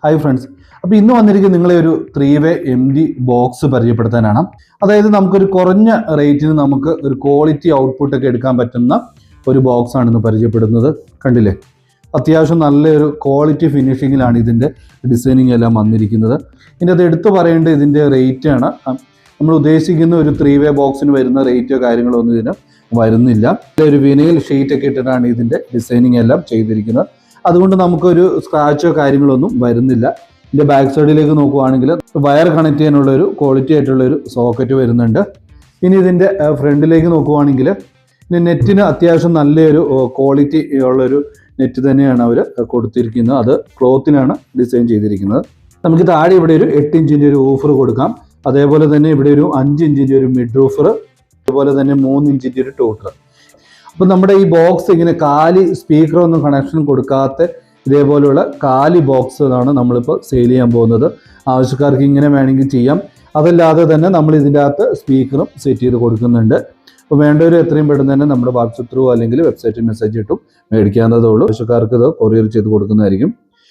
Hi friends, അപ്പോൾ ഇന്ന് വന്നിരിക്കുന്നത് നിങ്ങളെ ഒരു 3-വേ MD ബോക്സ് പരിചയപ്പെടുത്താനാണ്. അതായത് നമുക്കൊരു കുറഞ്ഞ റേറ്റിന് നമുക്ക് ഒരു ക്വാളിറ്റി ഔട്ട്പുട്ട് ഒക്കെ എടുക്കാൻ പറ്റുന്ന ഒരു ബോക്സ് ആണ് ഇന്ന് പരിചയപ്പെടുന്നത്. കണ്ടില്ലേ, അത്യാവശ്യം നല്ലൊരു ക്വാളിറ്റി ഫിനിഷിങ്ങിലാണ് ഇതിൻ്റെ ഡിസൈനിങ് എല്ലാം വന്നിരിക്കുന്നത്. ഇതിൻ്റെ അത് എടുത്തു പറയേണ്ടത് ഇതിൻ്റെ റേറ്റ് ആണ്. നമ്മൾ ഉദ്ദേശിക്കുന്ന ഒരു 3-വേ ബോക്സിന് വരുന്ന റേറ്റോ കാര്യങ്ങളോ ഒന്നും ഇതിന് വരുന്നില്ല. ഒരു വിനൈൽ ഷീറ്റ് ഒക്കെ ഇട്ടിട്ടാണ് ഇതിൻ്റെ ഡിസൈനിങ് എല്ലാം ചെയ്തിരിക്കുന്നത്. അതുകൊണ്ട് നമുക്കൊരു സ്ക്രാച്ചോ കാര്യങ്ങളൊന്നും വരുന്നില്ല. ഇതിൻ്റെ ബാക്ക് സൈഡിലേക്ക് നോക്കുവാണെങ്കിൽ വയർ കണക്ട് ചെയ്യാനുള്ള ഒരു ക്വാളിറ്റി ആയിട്ടുള്ള ഒരു സോക്കറ്റ് വരുന്നുണ്ട്. ഇനി ഇതിൻ്റെ ഫ്രണ്ടിലേക്ക് നോക്കുവാണെങ്കിൽ നെറ്റിന് അത്യാവശ്യം നല്ലൊരു ക്വാളിറ്റി ഉള്ളൊരു നെറ്റ് തന്നെയാണ് അവർ കൊടുത്തിരിക്കുന്നത്. അത് ക്ലോത്തിലാണ് ഡിസൈൻ ചെയ്തിരിക്കുന്നത്. നമുക്ക് താഴെ ഇവിടെ ഒരു 8 ഇഞ്ചിൻ്റെ ഒരു ഊഫർ കൊടുക്കാം. അതേപോലെ തന്നെ ഇവിടെ ഒരു 5 ഇഞ്ചിൻ്റെ ഒരു മിഡ് ഊഫർ, അതുപോലെ തന്നെ 3 ഇഞ്ചിൻ്റെ ഒരു ടോട്ടർ. അപ്പം നമ്മുടെ ഈ ബോക്സ് ഇങ്ങനെ കാലി സ്പീക്കറൊന്നും കണക്ഷൻ കൊടുക്കാത്ത ഇതേപോലെയുള്ള കാലി ബോക്സ് ആണ് നമ്മളിപ്പോൾ സെയിൽ ചെയ്യാൻ പോകുന്നത്. ആവശ്യക്കാർക്ക് ഇങ്ങനെ വേണമെങ്കിൽ ചെയ്യാം. അതല്ലാതെ തന്നെ നമ്മൾ ഇതിൻ്റെ അകത്ത് സ്പീക്കറും സെറ്റ് ചെയ്ത് കൊടുക്കുന്നുണ്ട്. അപ്പോൾ വേണ്ടവർ എത്രയും പെട്ടെന്ന് തന്നെ നമ്മുടെ വാട്സപ്പ് ത്രൂ അല്ലെങ്കിൽ വെബ്സൈറ്റിൽ മെസ്സേജ് ഇട്ടും മേടിക്കാവുന്നതേ ഉള്ളൂ. ആവശ്യക്കാർക്ക് ഇത് കൊറിയർ ചെയ്ത് കൊടുക്കുന്നതായിരിക്കും.